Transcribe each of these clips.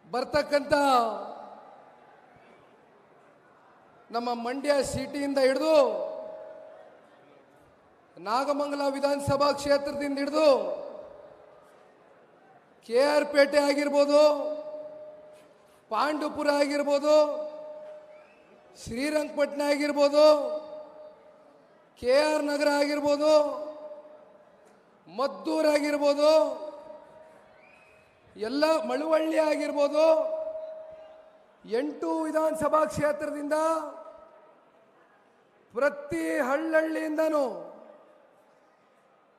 ಬರ್ತಕ್ಕಂಥ ನಮ್ಮ ಮಂಡ್ಯ ಸಿಟಿಯಿಂದ ಹಿಡಿದು ನಾಗಮಂಗಲ ವಿಧಾನಸಭಾ ಕ್ಷೇತ್ರದಿಂದ ಹಿಡಿದು KR ಪೇಟೆ ಆಗಿರ್ಬೋದು, ಪಾಂಡುಪುರ ಆಗಿರ್ಬೋದು, ಶ್ರೀರಂಗಪಟ್ಟಣ ಆಗಿರ್ಬೋದು, KR ನಗರ ಆಗಿರ್ಬೋದು, ಮದ್ದೂರು ಆಗಿರ್ಬೋದು, ಎಲ್ಲ ಮಳವಳ್ಳಿ ಆಗಿರ್ಬೋದು, 8 ವಿಧಾನಸಭಾ ಕ್ಷೇತ್ರದಿಂದ ಪ್ರತಿ ಹಳ್ಳಹಳ್ಳಿಯಿಂದನೂ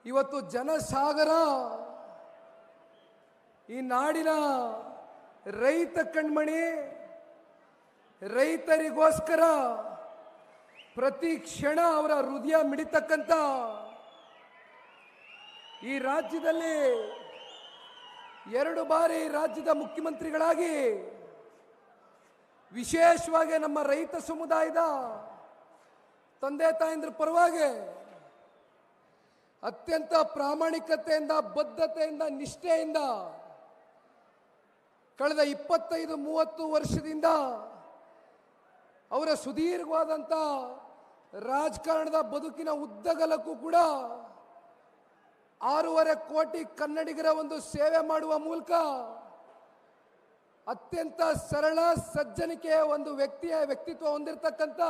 ಇವತ್ತು ಜನಸಾಗರ ಈ ನಾಡಿನ ರೈತ ಕಣ್ಮಣಿ, ರೈತರಿಗೋಸ್ಕರ ಪ್ರತಿ ಕ್ಷಣ ಅವರ ಹೃದಯ ಮಿಡಿತಕ್ಕಂಥ ಈ ರಾಜ್ಯದಲ್ಲಿ 2 ಬಾರಿ ರಾಜ್ಯದ ಮುಖ್ಯಮಂತ್ರಿಗಳಾಗಿ ವಿಶೇಷವಾಗಿ ನಮ್ಮ ರೈತ ಸಮುದಾಯದ ತಂದೆ ತಾಯಂದ್ರ ಪರವಾಗಿ ಅತ್ಯಂತ ಪ್ರಾಮಾಣಿಕತೆಯಿಂದ, ಬದ್ಧತೆಯಿಂದ, ನಿಷ್ಠೆಯಿಂದ ಕಳೆದ 25-30 ವರ್ಷದಿಂದ ಅವರ ಸುದೀರ್ಘವಾದಂಥ ರಾಜಕಾರಣದ ಬದುಕಿನ ಉದ್ದಗಲಕ್ಕೂ ಕೂಡ 6.5 ಕೋಟಿ ಕನ್ನಡಿಗರ ಒಂದು ಸೇವೆ ಮಾಡುವ ಮೂಲಕ ಅತ್ಯಂತ ಸರಳ ಸಜ್ಜನಿಕೆಯ ಒಂದು ವ್ಯಕ್ತಿತ್ವ ಹೊಂದಿರತಕ್ಕಂಥ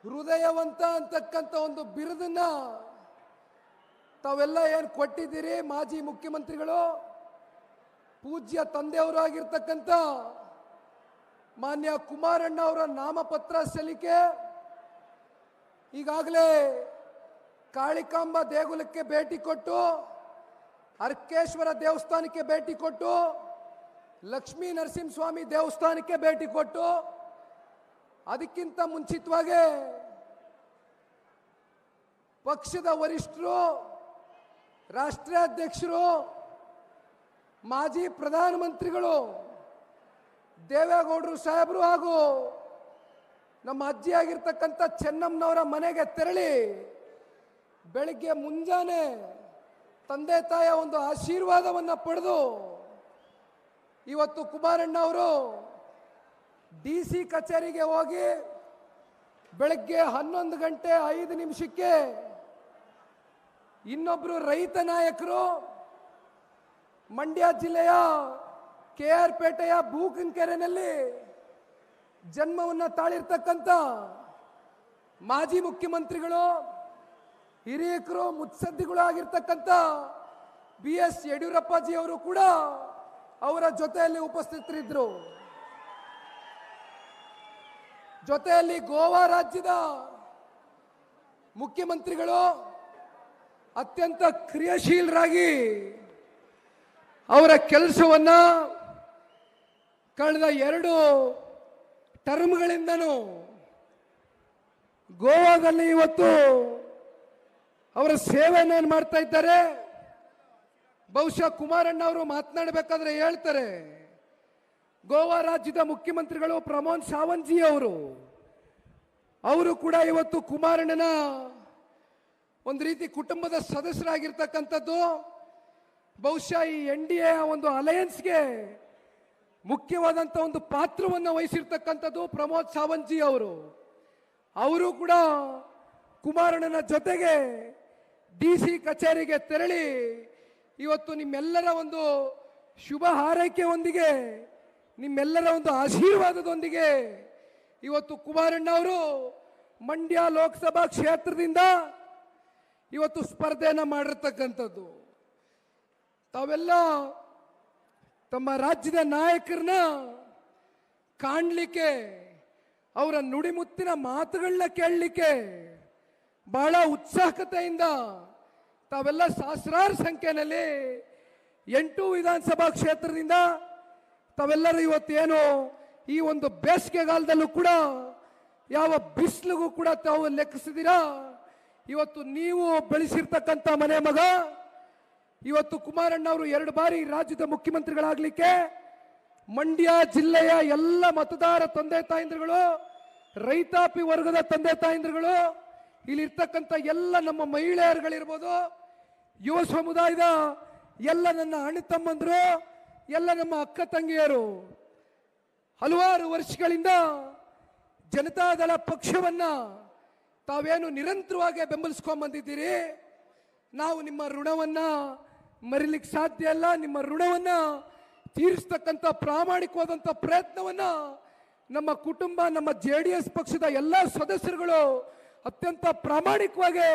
ಹೃದಯವಂತ ಅಂತಕ್ಕಂಥ ಒಂದು ಬಿರುದನ್ನ ತಾವೆಲ್ಲ ಏನು ಕೊಟ್ಟಿದ್ದೀರಿ. ಮಾಜಿ ಮುಖ್ಯಮಂತ್ರಿಗಳು, ಪೂಜ್ಯ ತಂದೆಯವರು ಆಗಿರ್ತಕ್ಕಂಥ ಮಾನ್ಯ ಕುಮಾರಣ್ಣ ಅವರ ನಾಮಪತ್ರ ಸಲ್ಲಿಕೆ ಈಗಾಗಲೇ ಕಾಳಿಕಾಂಬ ದೇಗುಲಕ್ಕೆ ಭೇಟಿ ಕೊಟ್ಟು, ಅರ್ಕೇಶ್ವರ ದೇವಸ್ಥಾನಕ್ಕೆ ಭೇಟಿ ಕೊಟ್ಟು, ಲಕ್ಷ್ಮೀ ನರಸಿಂಹಸ್ವಾಮಿ ದೇವಸ್ಥಾನಕ್ಕೆ ಭೇಟಿ ಕೊಟ್ಟು, ಅದಕ್ಕಿಂತ ಮುಂಚಿತವಾಗಿ ಪಕ್ಷದ ವರಿಷ್ಠರು, ರಾಷ್ಟ್ರೀಯ ಅಧ್ಯಕ್ಷರು, ಮಾಜಿ ಪ್ರಧಾನಮಂತ್ರಿಗಳು ದೇವೇಗೌಡರು ಸಾಹೇಬರು ಹಾಗೂ ನಮ್ಮ ಅಜ್ಜಿಯಾಗಿರ್ತಕ್ಕಂಥ ಚೆನ್ನಮ್ಮನವರ ಮನೆಗೆ ತೆರಳಿ ಬೆಳಿಗ್ಗೆ ಮುಂಜಾನೆ ತಂದೆ ತಾಯಿಯ ಒಂದು ಆಶೀರ್ವಾದವನ್ನು ಪಡೆದು ಇವತ್ತು ಕುಮಾರಣ್ಣ ಅವರು DC ಕಚೇರಿಗೆ ಹೋಗಿ ಬೆಳಗ್ಗೆ 11 ಗಂಟೆ 5 ನಿಮಿಷಕ್ಕೆ ಇನ್ನೊಬ್ಬರು ರೈತ ನಾಯಕರು ಮಂಡ್ಯ ಜಿಲ್ಲೆಯ KR ಪೇಟೆಯ ಬೂಕನಕೆರೆಯಲ್ಲಿ ಜನ್ಮವನ್ನು ತಾಳಿರ್ತಕ್ಕಂಥ ಮಾಜಿ ಮುಖ್ಯಮಂತ್ರಿಗಳು, ಹಿರಿಯಕರು, ಮುತ್ಸದ್ದಿಗಳು ಆಗಿರ್ತಕ್ಕಂಥ BS ಯಡಿಯೂರಪ್ಪಾಜಿ ಅವರು ಕೂಡ ಅವರ ಜೊತೆಯಲ್ಲಿ ಉಪಸ್ಥಿತರಿದ್ದರು. ಜೊತೆಯಲ್ಲಿ ಗೋವಾ ರಾಜ್ಯದ ಮುಖ್ಯಮಂತ್ರಿಗಳು ಅತ್ಯಂತ ಕ್ರಿಯಾಶೀಲರಾಗಿ ಅವರ ಕೆಲಸವನ್ನ ಕಳೆದ 2 ಟರ್ಮ್ಗಳಿಂದನೂ ಗೋವಾದಲ್ಲಿ ಇವತ್ತು ಅವರ ಸೇವೆಯನ್ನು ಮಾಡ್ತಾ ಇದ್ದಾರೆ. ಬಹುಶಃ ಕುಮಾರಣ್ಣ ಅವರು ಮಾತನಾಡಬೇಕಾದ್ರೆ ಹೇಳ್ತಾರೆ, ಗೋವಾ ರಾಜ್ಯದ ಮುಖ್ಯಮಂತ್ರಿಗಳು ಪ್ರಮೋದ್ ಸಾವಂತ್ ಅವರು ಕೂಡ ಇವತ್ತು ಕುಮಾರಣ್ಣನ ಒಂದು ರೀತಿ ಕುಟುಂಬದ ಸದಸ್ಯರಾಗಿರ್ತಕ್ಕಂಥದ್ದು. ಬಹುಶಃ ಈ NDA ಒಂದು ಅಲಯನ್ಸ್ಗೆ ಮುಖ್ಯವಾದಂಥ ಒಂದು ಪಾತ್ರವನ್ನು ವಹಿಸಿರ್ತಕ್ಕಂಥದ್ದು ಪ್ರಮೋದ್ ಸಾವಂತ್ ಅವರು ಕೂಡ ಕುಮಾರಣ್ಣನ ಜೊತೆಗೆ DC ಕಚೇರಿಗೆ ತೆರಳಿ ಇವತ್ತು ನಿಮ್ಮೆಲ್ಲರ ಒಂದು ಶುಭ ಹಾರೈಕೆಯೊಂದಿಗೆ, ನಿಮ್ಮೆಲ್ಲರ ಒಂದು ಆಶೀರ್ವಾದದೊಂದಿಗೆ ಇವತ್ತು ಕುಮಾರಣ್ಣ ಅವರು ಮಂಡ್ಯ ಲೋಕಸಭಾ ಕ್ಷೇತ್ರದಿಂದ ಇವತ್ತು ಸ್ಪರ್ಧೆಯನ್ನು ಮಾಡಿರ್ತಕ್ಕಂಥದ್ದು. ತಾವೆಲ್ಲ ತಮ್ಮ ರಾಜ್ಯದ ನಾಯಕರನ್ನ ಕಾಣಲಿಕ್ಕೆ, ಅವರ ನುಡಿಮುತ್ತಿನ ಮಾತುಗಳನ್ನ ಕೇಳಲಿಕ್ಕೆ ಬಹಳ ಉತ್ಸಾಹಕತೆಯಿಂದ ತಾವೆಲ್ಲ ಸಹಸ್ರಾರು ಸಂಖ್ಯೆಯಲ್ಲಿ 8 ವಿಧಾನಸಭಾ ಕ್ಷೇತ್ರದಿಂದ ತಾವೆಲ್ಲರೂ ಇವತ್ತೇನು ಈ ಒಂದು ಬೇಸಿಗೆಗಾಲದಲ್ಲೂ ಕೂಡ ಯಾವ ಬಿಸಿಲಿಗೂ ಕೂಡ ತಾವು ಲೆಕ್ಕಿಸಿದ್ದೀರಾ. ಇವತ್ತು ನೀವು ಬೆಳೆಸಿರ್ತಕ್ಕಂಥ ಮನೆ ಮಗ ಇವತ್ತು ಕುಮಾರಣ್ಣ ಅವರು 2 ಬಾರಿ ರಾಜ್ಯದ ಮುಖ್ಯಮಂತ್ರಿಗಳಾಗಲಿಕ್ಕೆ ಮಂಡ್ಯ ಜಿಲ್ಲೆಯ ಎಲ್ಲ ಮತದಾರ ತಂದೆ ತಾಯಂದ್ರುಗಳು, ರೈತಾಪಿ ವರ್ಗದ ತಂದೆ ತಾಯಂದ್ರುಗಳು, ಇಲ್ಲಿರ್ತಕ್ಕಂಥ ಎಲ್ಲ ನಮ್ಮ ಮಹಿಳೆಯರುಗಳಿರ್ಬೋದು, ಯುವ ಸಮುದಾಯದ ಎಲ್ಲ ನನ್ನ ಅಣ್ಣ ತಮ್ಮಂದ್ರು, ಎಲ್ಲ ನಮ್ಮ ಅಕ್ಕ ತಂಗಿಯರು ಹಲವಾರು ವರ್ಷಗಳಿಂದ ಜನತಾದಳ ಪಕ್ಷವನ್ನ ತಾವೇನು ನಿರಂತರವಾಗಿ ಬೆಂಬಲಿಸ್ಕೊಂಡ್ ಬಂದಿದ್ದೀರಿ. ನಾವು ನಿಮ್ಮ ಋಣವನ್ನ ಮರಿಲಿಕ್ಕೆ ಸಾಧ್ಯ ಇಲ್ಲ. ನಿಮ್ಮ ಋಣವನ್ನ ತೀರಿಸ್ತಕ್ಕಂಥ ಪ್ರಾಮಾಣಿಕವಾದಂಥ ಪ್ರಯತ್ನವನ್ನ ನಮ್ಮ ಕುಟುಂಬ, ನಮ್ಮ JDS ಪಕ್ಷದ ಎಲ್ಲ ಸದಸ್ಯರುಗಳು ಅತ್ಯಂತ ಪ್ರಾಮಾಣಿಕವಾಗಿ,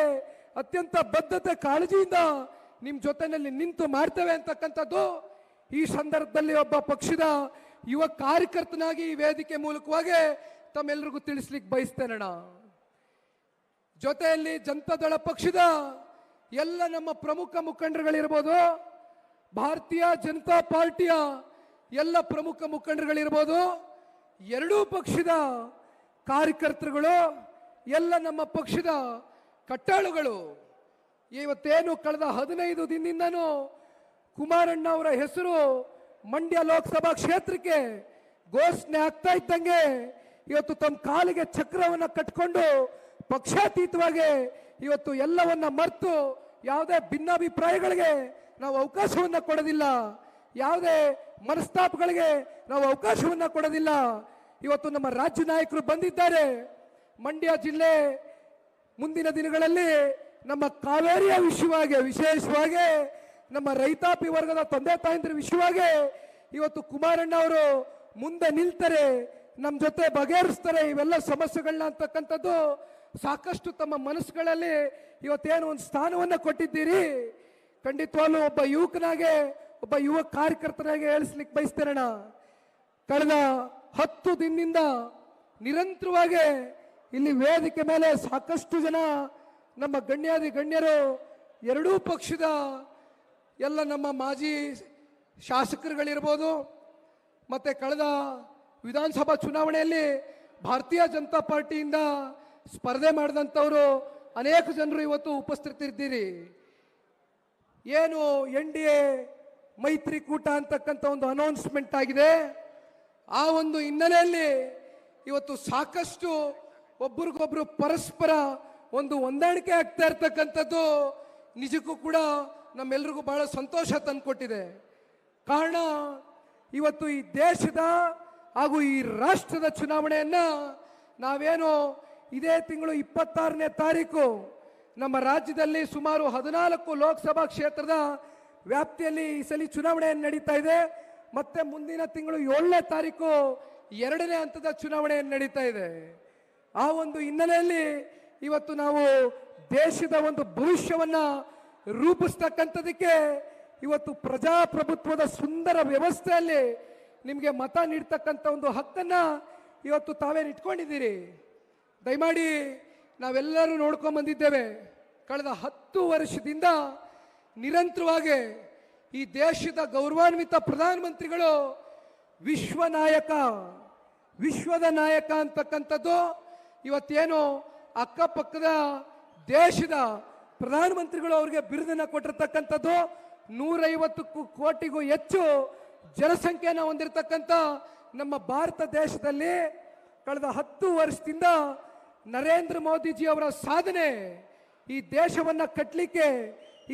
ಅತ್ಯಂತ ಬದ್ಧತೆ, ಕಾಳಜಿಯಿಂದ ನಿಮ್ಮ ಜೊತೆಯಲ್ಲಿ ನಿಂತು ಮಾಡ್ತೇವೆ ಅಂತಕ್ಕಂಥದ್ದು ಈ ಸಂದರ್ಭದಲ್ಲಿ ಒಬ್ಬ ಪಕ್ಷದ ಯುವ ಕಾರ್ಯಕರ್ತನಾಗಿ ಈ ವೇದಿಕೆ ಮೂಲಕವಾಗಿ ತಮ್ಮೆಲ್ಲರಿಗೂ ತಿಳಿಸ್ಲಿಕ್ಕೆ ಬಯಸ್ತೇನಣ್ಣ. ಜೊತೆಯಲ್ಲಿ ಜನತಾದಳ ಪಕ್ಷದ ಎಲ್ಲ ನಮ್ಮ ಪ್ರಮುಖ ಮುಖಂಡರುಗಳಿರ್ಬೋದು, ಭಾರತೀಯ ಜನತಾ ಪಾರ್ಟಿಯ ಎಲ್ಲ ಪ್ರಮುಖ ಮುಖಂಡರುಗಳಿರ್ಬೋದು, ಎರಡೂ ಪಕ್ಷದ ಕಾರ್ಯಕರ್ತರುಗಳು, ಎಲ್ಲ ನಮ್ಮ ಪಕ್ಷದ ಕಟ್ಟಾಳುಗಳು ಇವತ್ತೇನು ಕಳೆದ 15 ದಿನದಿಂದನೂ ಕುಮಾರಣ್ಣ ಅವರ ಹೆಸರು ಮಂಡ್ಯ ಲೋಕಸಭಾ ಕ್ಷೇತ್ರಕ್ಕೆ ಘೋಷಣೆ ಆಗ್ತಾ ಇದ್ದಂಗೆ ಇವತ್ತು ತಮ್ಮ ಕಾಲಿಗೆ ಚಕ್ರವನ್ನ ಕಟ್ಕೊಂಡು ಪಕ್ಷಾತೀತವಾಗಿ ಇವತ್ತು ಎಲ್ಲವನ್ನ ಮರೆತು ಯಾವುದೇ ಭಿನ್ನಾಭಿಪ್ರಾಯಗಳಿಗೆ ನಾವು ಅವಕಾಶವನ್ನ ಕೊಡೋದಿಲ್ಲ, ಯಾವುದೇ ಮನಸ್ತಾಪಗಳಿಗೆ ನಾವು ಅವಕಾಶವನ್ನ ಕೊಡೋದಿಲ್ಲ. ಇವತ್ತು ನಮ್ಮ ರಾಜ್ಯ ನಾಯಕರು ಬಂದಿದ್ದಾರೆ. ಮಂಡ್ಯ ಜಿಲ್ಲೆ ಮುಂದಿನ ದಿನಗಳಲ್ಲಿ ನಮ್ಮ ಕಾವೇರಿಯ ವಿಷಯವಾಗಿ, ವಿಶೇಷವಾಗಿ ನಮ್ಮ ರೈತಾಪಿ ವರ್ಗದ ತಂದೆ ತಾಯಂದಿರ ವಿಷಯವಾಗಿ ಇವತ್ತು ಕುಮಾರಣ್ಣ ಅವರು ಮುಂದೆ ನಿಲ್ತಾರೆ, ನಮ್ಮ ಜೊತೆ ಬಗೆಹರಿಸ್ತಾರೆ ಇವೆಲ್ಲ ಸಮಸ್ಯೆಗಳನ್ನ ಅಂತಕ್ಕಂಥದ್ದು ಸಾಕಷ್ಟು ತಮ್ಮ ಮನಸ್ಸುಗಳಲ್ಲಿ ಇವತ್ತೇನು ಒಂದು ಸ್ಥಾನವನ್ನ ಕೊಟ್ಟಿದ್ದೀರಿ. ಖಂಡಿತವಾಗ್ಲೂ ಒಬ್ಬ ಯುವಕನಾಗೆ, ಒಬ್ಬ ಯುವ ಕಾರ್ಯಕರ್ತನಾಗೆ ಹೇಳಿಸ್ಲಿಕ್ಕೆ ಬಯಸ್ತೇನಣ್ಣ. ಕಳೆದ 10 ದಿನದಿಂದ ನಿರಂತರವಾಗಿ ಇಲ್ಲಿ ವೇದಿಕೆ ಮೇಲೆ ಸಾಕಷ್ಟು ಜನ ನಮ್ಮ ಗಣ್ಯರು, ಎರಡೂ ಪಕ್ಷದ ಎಲ್ಲ ನಮ್ಮ ಮಾಜಿ ಶಾಸಕರುಗಳಿರ್ಬೋದು, ಮತ್ತೆ ಕಳೆದ ವಿಧಾನಸಭಾ ಚುನಾವಣೆಯಲ್ಲಿ ಭಾರತೀಯ ಜನತಾ ಪಾರ್ಟಿಯಿಂದ ಸ್ಪರ್ಧೆ ಮಾಡಿದಂಥವರು ಅನೇಕ ಜನರು ಇವತ್ತು ಉಪಸ್ಥಿತರಿದ್ದೀರಿ. ಏನು NDA ಮೈತ್ರಿಕೂಟ ಅಂತಕ್ಕಂಥ ಒಂದು ಅನೌನ್ಸ್ಮೆಂಟ್ ಆಗಿದೆ. ಆ ಒಂದು ಹಿನ್ನೆಲೆಯಲ್ಲಿ ಇವತ್ತು ಸಾಕಷ್ಟು ಒಬ್ರಿಗೊಬ್ರು ಪರಸ್ಪರ ಒಂದು ಹೊಂದಾಣಿಕೆ ಆಗ್ತಾ ಇರ್ತಕ್ಕಂಥದ್ದು ನಿಜಕ್ಕೂ ಕೂಡ ನಮ್ಮೆಲ್ರಿಗೂ ಬಹಳ ಸಂತೋಷ ತಂದುಕೊಟ್ಟಿದೆ. ಕಾರಣ ಇವತ್ತು ಈ ದೇಶದ ಹಾಗೂ ಈ ರಾಷ್ಟ್ರದ ಚುನಾವಣೆಯನ್ನ ನಾವೇನು ಇದೇ ತಿಂಗಳು 26ನೇ ತಾರೀಕು ನಮ್ಮ ರಾಜ್ಯದಲ್ಲಿ ಸುಮಾರು 14 ಲೋಕಸಭಾ ಕ್ಷೇತ್ರದ ವ್ಯಾಪ್ತಿಯಲ್ಲಿ ಈ ಸಲ ಚುನಾವಣೆ ನಡೀತಾ ಇದೆ. ಮತ್ತೆ ಮುಂದಿನ ತಿಂಗಳು 7ನೇ ತಾರೀಕು 2ನೇ ಹಂತದ ಚುನಾವಣೆ ನಡೀತಾ ಇದೆ. ಆ ಒಂದು ಹಿನ್ನೆಲೆಯಲ್ಲಿ ಇವತ್ತು ನಾವು ದೇಶದ ಒಂದು ಭವಿಷ್ಯವನ್ನ ರೂಪಿಸ್ತಕ್ಕಂಥದಕ್ಕೆ ಇವತ್ತು ಪ್ರಜಾಪ್ರಭುತ್ವದ ಸುಂದರ ವ್ಯವಸ್ಥೆಯಲ್ಲಿ ನಿಮಗೆ ಮತ ನೀಡ್ತಕ್ಕಂಥ ಒಂದು ಹಕ್ಕನ್ನ ಇವತ್ತು ತಾವೇನು ಇಟ್ಕೊಂಡಿದ್ದೀರಿ. ದಯಮಾಡಿ ನಾವೆಲ್ಲರೂ ನೋಡ್ಕೊಂಡ್ ಬಂದಿದ್ದೇವೆ. ಕಳೆದ 10 ವರ್ಷದಿಂದ ನಿರಂತರವಾಗಿ ಈ ದೇಶದ ಗೌರವಾನ್ವಿತ ಪ್ರಧಾನಮಂತ್ರಿಗಳು ವಿಶ್ವದ ನಾಯಕ ಅಂತಕ್ಕಂಥದ್ದು ಇವತ್ತೇನು ಅಕ್ಕಪಕ್ಕದ ದೇಶದ ಪ್ರಧಾನಮಂತ್ರಿಗಳು ಅವರಿಗೆ ಬಿರುದನ್ನ ಕೊಟ್ಟಿರ್ತಕ್ಕಂಥದ್ದು. 150 ಕೋಟಿಗೂ ಹೆಚ್ಚು ಜನಸಂಖ್ಯೆಯನ್ನು ಹೊಂದಿರತಕ್ಕಂಥ ನಮ್ಮ ಭಾರತ ದೇಶದಲ್ಲಿ ಕಳೆದ 10 ವರ್ಷದಿಂದ ನರೇಂದ್ರ ಮೋದಿಜಿ ಅವರ ಸಾಧನೆ ಈ ದೇಶವನ್ನ ಕಟ್ಟಲಿಕ್ಕೆ,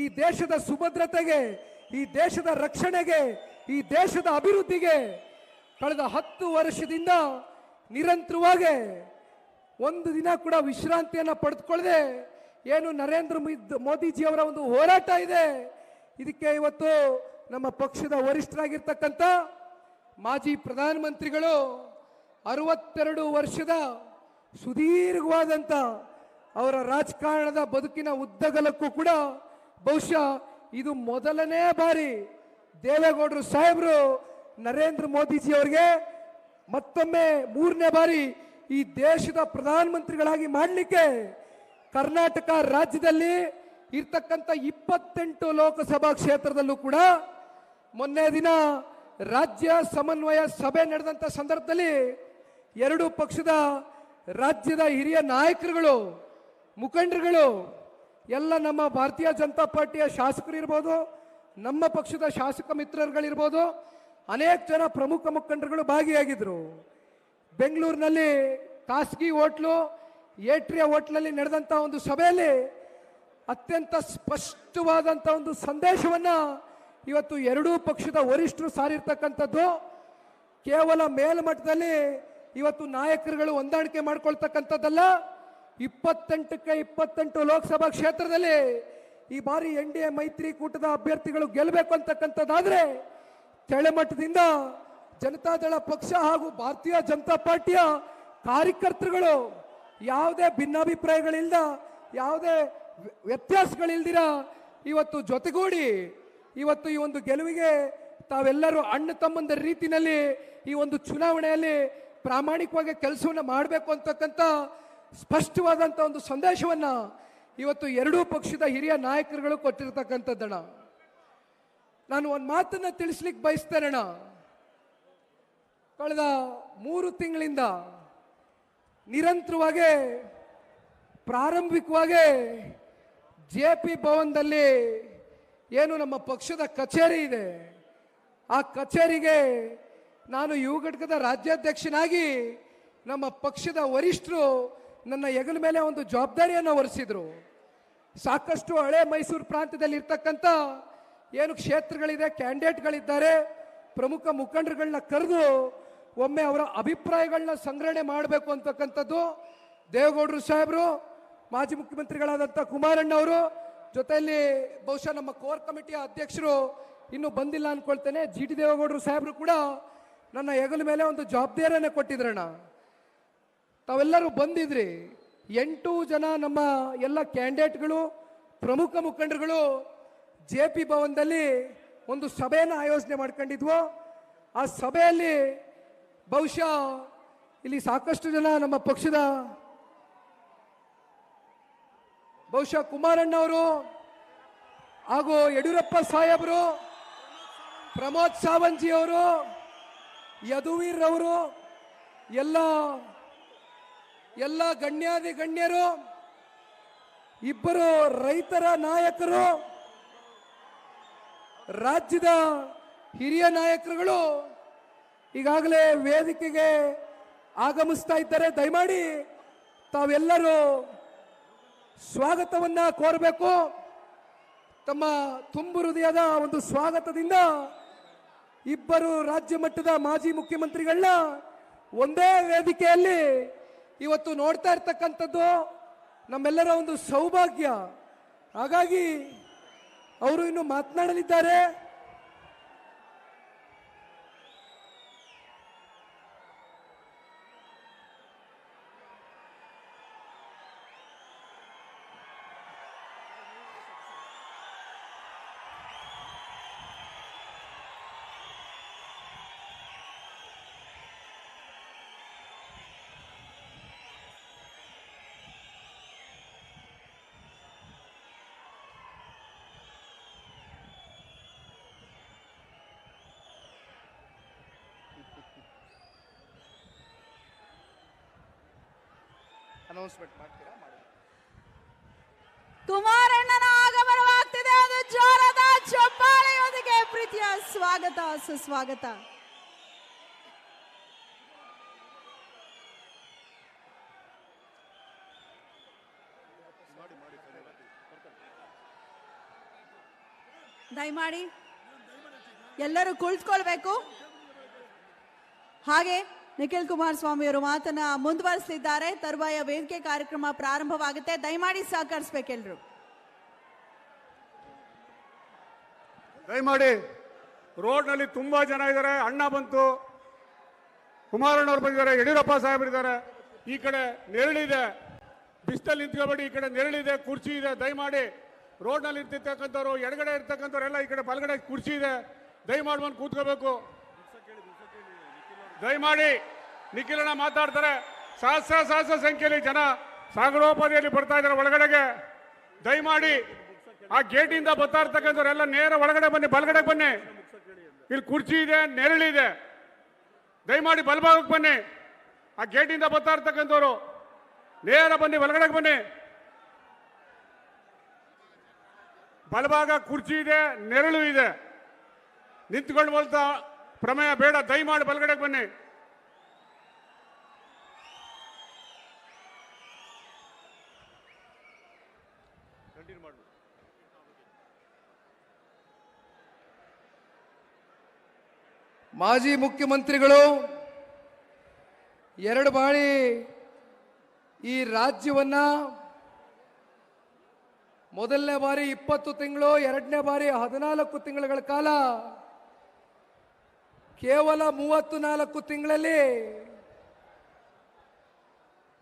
ಈ ದೇಶದ ಸುಭದ್ರತೆಗೆ, ಈ ದೇಶದ ರಕ್ಷಣೆಗೆ, ಈ ದೇಶದ ಅಭಿವೃದ್ಧಿಗೆ ಕಳೆದ 10 ವರ್ಷದಿಂದ ನಿರಂತರವಾಗಿ ಒಂದು ದಿನ ಕೂಡ ವಿಶ್ರಾಂತಿಯನ್ನ ಪಡೆದುಕೊಳ್ಳದೆ ಏನು ನರೇಂದ್ರ ಮೋದಿಜಿ ಅವರ ಒಂದು ಹೋರಾಟ ಇದೆ. ಇದಕ್ಕೆ ಇವತ್ತು ನಮ್ಮ ಪಕ್ಷದ ವರಿಷ್ಠರಾಗಿರ್ತಕ್ಕಂಥ ಮಾಜಿ ಪ್ರಧಾನಮಂತ್ರಿಗಳು 62 ವರ್ಷದ ಸುದೀರ್ಘವಾದಂಥ ಅವರ ರಾಜಕಾರಣದ ಬದುಕಿನ ಉದ್ದಗಲಕ್ಕೂ ಕೂಡ ಬಹುಶಃ ಇದು ಮೊದಲನೇ ಬಾರಿ ದೇವೇಗೌಡರು ಸಾಹೇಬರು ನರೇಂದ್ರ ಮೋದಿಜಿ ಅವರಿಗೆ ಮತ್ತೊಮ್ಮೆ 3ನೇ ಬಾರಿ ಈ ದೇಶದ ಪ್ರಧಾನಮಂತ್ರಿಗಳಾಗಿ ಮಾಡಲಿಕ್ಕೆ ಕರ್ನಾಟಕ ರಾಜ್ಯದಲ್ಲಿ ಇರ್ತಕ್ಕಂಥ 28 ಲೋಕಸಭಾ ಕ್ಷೇತ್ರದಲ್ಲೂ ಕೂಡ ಮೊನ್ನೆ ದಿನ ರಾಜ್ಯ ಸಮನ್ವಯ ಸಭೆ ನಡೆದಂತ ಸಂದರ್ಭದಲ್ಲಿ ಎರಡು ಪಕ್ಷದ ರಾಜ್ಯದ ಹಿರಿಯ ನಾಯಕರುಗಳು, ಮುಖಂಡರುಗಳು, ಎಲ್ಲ ನಮ್ಮ ಭಾರತೀಯ ಜನತಾ ಪಾರ್ಟಿಯ ಶಾಸಕರು ಇರ್ಬೋದು, ನಮ್ಮ ಪಕ್ಷದ ಶಾಸಕ ಮಿತ್ರರುಗಳಿರ್ಬೋದು, ಅನೇಕ ಜನ ಪ್ರಮುಖ ಮುಖಂಡರುಗಳು ಭಾಗಿಯಾಗಿದ್ರು. ಬೆಂಗಳೂರಿನಲ್ಲಿ ಖಾಸಗಿ ಹೋಟ್ಲು ಏಟ್ರಿಯ ಹೋಟ್ಲಲ್ಲಿ ನಡೆದಂತ ಒಂದು ಸಭೆಯಲ್ಲಿ ಅತ್ಯಂತ ಸ್ಪಷ್ಟವಾದಂತ ಒಂದು ಸಂದೇಶವನ್ನ ಇವತ್ತು ಎರಡೂ ಪಕ್ಷದ ವರಿಷ್ಠರು ಸಾರಿರ್ತಕ್ಕಂಥದ್ದು ಕೇವಲ ಮೇಲ್ಮಟ್ಟದಲ್ಲಿ ಇವತ್ತು ನಾಯಕರುಗಳು ಹೊಂದಾಣಿಕೆ ಮಾಡ್ಕೊಳ್ತಕ್ಕಂಥದ್ದಲ್ಲ. 28ಕ್ಕೆ 28 ಲೋಕಸಭಾ ಕ್ಷೇತ್ರದಲ್ಲಿ ಈ ಬಾರಿ NDA ಮೈತ್ರಿಕೂಟದ ಅಭ್ಯರ್ಥಿಗಳು ಗೆಲ್ಲಬೇಕು ಅಂತಕ್ಕಂಥದ್ದಾದ್ರೆ ಕೆಳಮಟ್ಟದಿಂದ ಜನತಾದಳ ಪಕ್ಷ ಹಾಗೂ ಭಾರತೀಯ ಜನತಾ ಪಾರ್ಟಿಯ ಕಾರ್ಯಕರ್ತರುಗಳು ಯಾವುದೇ ಭಿನ್ನಾಭಿಪ್ರಾಯಗಳಿಲ್ದ ಯಾವುದೇ ವ್ಯತ್ಯಾಸಗಳಿಲ್ದಿರ ಇವತ್ತು ಜೊತೆಗೂಡಿ ಇವತ್ತು ಈ ಒಂದು ಗೆಲುವಿಗೆ ತಾವೆಲ್ಲರೂ ಅಣ್ಣ ತಮ್ಮಂದರ ರೀತಿಯಲ್ಲಿ ಈ ಒಂದು ಚುನಾವಣೆಯಲ್ಲಿ ಪ್ರಾಮಾಣಿಕವಾಗಿ ಕೆಲಸವನ್ನು ಮಾಡಬೇಕು ಅಂತಕ್ಕಂಥ ಸ್ಪಷ್ಟವಾದಂಥ ಒಂದು ಸಂದೇಶವನ್ನ ಇವತ್ತು ಎರಡೂ ಪಕ್ಷದ ಹಿರಿಯ ನಾಯಕರುಗಳು ಕೊಟ್ಟಿರ್ತಕ್ಕಂಥದ್ದಣ್ಣ. ನಾನು ಒಂದು ಮಾತನ್ನ ತಿಳಿಸ್ಲಿಕ್ಕೆ ಬಯಸ್ತೇನಣ್ಣ. ಕಳೆದ 3 ತಿಂಗಳಿಂದ ನಿರಂತರವಾಗಿ ಪ್ರಾರಂಭಿಕವಾಗಿ JP ಭವನದಲ್ಲಿ ಏನು ನಮ್ಮ ಪಕ್ಷದ ಕಚೇರಿ ಇದೆ, ಆ ಕಚೇರಿಗೆ ನಾನು ಯುವ ಘಟಕದ ರಾಜ್ಯಾಧ್ಯಕ್ಷನಾಗಿ ನಮ್ಮ ಪಕ್ಷದ ವರಿಷ್ಠರು ನನ್ನ ಹೆಗಲ ಮೇಲೆ ಒಂದು ಜವಾಬ್ದಾರಿಯನ್ನು ಹೊರಿಸಿದ್ರು. ಸಾಕಷ್ಟು ಹಳೆ ಮೈಸೂರು ಪ್ರಾಂತ್ಯದಲ್ಲಿ ಇರ್ತಕ್ಕಂಥ ಏನು ಕ್ಷೇತ್ರಗಳಿದೆ, ಕ್ಯಾಂಡಿಡೇಟ್ಗಳಿದ್ದಾರೆ, ಪ್ರಮುಖ ಮುಖಂಡರುಗಳನ್ನ ಕರೆದು ಒಮ್ಮೆ ಅವರ ಅಭಿಪ್ರಾಯಗಳನ್ನ ಸಂಗ್ರಹಣೆ ಮಾಡಬೇಕು ಅಂತಕ್ಕಂಥದ್ದು ದೇವೇಗೌಡರು ಸಾಹೇಬರು, ಮಾಜಿ ಮುಖ್ಯಮಂತ್ರಿಗಳಾದಂಥ ಕುಮಾರಣ್ಣ ಅವರು, ಜೊತೆಯಲ್ಲಿ ಬಹುಶಃ ನಮ್ಮ ಕೋರ್ ಕಮಿಟಿಯ ಅಧ್ಯಕ್ಷರು ಇನ್ನೂ ಬಂದಿಲ್ಲ ಅನ್ಕೊಳ್ತೇನೆ, GT ದೇವೇಗೌಡರು ಸಾಹೇಬರು ಕೂಡ ನನ್ನ ಹೆಗಲ ಮೇಲೆ ಒಂದು ಜವಾಬ್ದಾರಿಯನ್ನು ಕೊಟ್ಟಿದ್ರಣ್ಣ. ತಾವೆಲ್ಲರೂ ಬಂದಿದ್ರಿ. 8 ಜನ ನಮ್ಮ ಎಲ್ಲ ಕ್ಯಾಂಡಿಡೇಟ್ಗಳು, ಪ್ರಮುಖ ಮುಖಂಡರುಗಳು JP ಭವನದಲ್ಲಿ ಒಂದು ಸಭೆಯನ್ನು ಆಯೋಜನೆ ಮಾಡ್ಕೊಂಡಿದ್ವು. ಆ ಸಭೆಯಲ್ಲಿ ಬಹುಶಃ ಇಲ್ಲಿ ಸಾಕಷ್ಟು ಜನ ನಮ್ಮ ಪಕ್ಷದ ಬಹುಶಃ ಕುಮಾರಣ್ಣವರು ಹಾಗೂ ಯಡಿಯೂರಪ್ಪ ಸಾಹೇಬರು, ಪ್ರಮೋದ್ ಸಾವಂತ್ ಅವರು, ಯದುವೀರ್ ಅವರು, ಎಲ್ಲ ಗಣ್ಯಾದಿ ಗಣ್ಯರು, ಇಬ್ಬರು ರೈತರ ನಾಯಕರು, ರಾಜ್ಯದ ಹಿರಿಯ ನಾಯಕರುಗಳು ಈಗಾಗಲೇ ವೇದಿಕೆಗೆ ಆಗಮಿಸ್ತಾ ಇದ್ದಾರೆ. ದಯಮಾಡಿ ತಾವೆಲ್ಲರೂ ಸ್ವಾಗತವನ್ನ ಕೋರಬೇಕು. ತಮ್ಮ ತುಂಬು ಹೃದಯದ ಒಂದು ಸ್ವಾಗತದಿಂದ ಇಬ್ಬರು ರಾಜ್ಯ ಮಟ್ಟದ ಮಾಜಿ ಮುಖ್ಯಮಂತ್ರಿಗಳನ್ನ ಒಂದೇ ವೇದಿಕೆಯಲ್ಲಿ ಇವತ್ತು ನೋಡ್ತಾ ಇರ್ತಕ್ಕಂಥದ್ದು ನಮ್ಮೆಲ್ಲರ ಒಂದು ಸೌಭಾಗ್ಯ. ಹಾಗಾಗಿ ಅವರು ಇನ್ನು ಮಾತನಾಡಲಿದ್ದಾರೆ. ಅನೌನ್ಸ್ಮೆಂಟ್ ಮಾಡ್ತೀರಾ? ಮಾಡಿ. ಕುಮಾರಣ್ಣನ ಆಗಮನವಾಗ್ತಿದೆ. ಅದು ಜೋರದ ಚಪ್ಪಾಳೆಯೊಂದಿಗೆ ಪ್ರೀತಿಯ ಸ್ವಾಗತ, ಸುಸ್ವಾಗತ. ದಯಮಾಡಿ ಎಲ್ಲರೂ ಕುಳಿತುಕೊಳ್ಬೇಕು. ಹಾಗೆ ನಿಖಿಲ್ ಕುಮಾರಸ್ವಾಮಿ ಅವರು ಮಾತನ್ನ ಮುಂದುವರಿಸಲಿದ್ದಾರೆ. ತರುವಾಯ ವೇದಿಕೆ ಕಾರ್ಯಕ್ರಮ ಪ್ರಾರಂಭವಾಗುತ್ತೆ. ದಯಮಾಡಿ ಸಹಕರಿಸಬೇಕೆಲ್ಲರೂ. ದಯಮಾಡಿ ರೋಡ್ನಲ್ಲಿ ತುಂಬಾ ಜನ ಇದ್ದಾರೆ. ಅಣ್ಣ ಬಂತು, ಕುಮಾರಣ್ಣವ್ರು ಬಂದಿದ್ದಾರೆ, ಯಡಿಯೂರಪ್ಪ ಸಾಹೇಬರಿದ್ದಾರೆ. ಈ ಕಡೆ ನೆರಳಿದೆ, ಬಿಸ್ತಲ್ಲಿ ನಿಂತ್ಕೋಬೇಡಿ. ಈ ಕಡೆ ನೆರಳಿದೆ, ಕುರ್ಚಿ ಇದೆ. ದಯಮಾಡಿ ರೋಡ್ನಲ್ಲಿ ಇರ್ತಿರ್ತಕ್ಕಂಥವ್ರು, ಎಡಗಡೆ ಇರ್ತಕ್ಕಂಥವ್ರೆಲ್ಲ ಈ ಕಡೆ ಬಲಗಡೆ ಕುರ್ಚಿ ಇದೆ, ದಯಮಾಡಿ ಬಂದು ಕೂತ್ಕೋಬೇಕು. ದಯಮಾಡಿ ನಿಖಿಲಣ್ಣ ಮಾತಾಡ್ತಾರೆ. ಸಹಸ್ರ ಸಂಖ್ಯೆಯಲ್ಲಿ ಜನ ಸಾಗರೋಪಾದಿಯಲ್ಲಿ ಬರ್ತಾ ಇದ್ದಾರೆ ಒಳಗಡೆಗೆ. ದಯಮಾಡಿ ಆ ಗೇಟಿಂದ ಬರ್ತಾ ಇರ್ತಕ್ಕಂಥವ್ರೆಲ್ಲ ನೇರ ಒಳಗಡೆ ಬನ್ನಿ, ಬಲಗಡೆ ಬನ್ನಿ. ಇಲ್ಲಿ ಕುರ್ಚಿ ಇದೆ, ನೆರಳಿದೆ. ದಯಮಾಡಿ ಬಲಭಾಗಕ್ಕೆ ಬನ್ನಿ. ಆ ಗೇಟಿಂದ ಬರ್ತಾ ಇರ್ತಕ್ಕಂಥವ್ರು ನೇರ ಬನ್ನಿ, ಬಲಗಡೆಗೆ ಬನ್ನಿ. ಬಲಭಾಗ ಕುರ್ಚಿ ಇದೆ, ನೆರಳು ಇದೆ. ನಿಂತ್ಕೊಂಡು ಬಲ್ತಾ ಪ್ರಮೇಯ ಬೇಡ. ದಯಮಾಡಿ ಬಲಗಡೆಗೆ ಬನ್ನಿ. ಮಾಜಿ ಮುಖ್ಯಮಂತ್ರಿಗಳು 2 ಬಾರಿ ಈ ರಾಜ್ಯವನ್ನ ಮೊದಲನೇ ಬಾರಿ 20 ತಿಂಗಳು, ಎರಡನೇ ಬಾರಿ 14 ತಿಂಗಳ ಕಾಲ ಕೇವಲ 34 ತಿಂಗಳಲ್ಲಿ,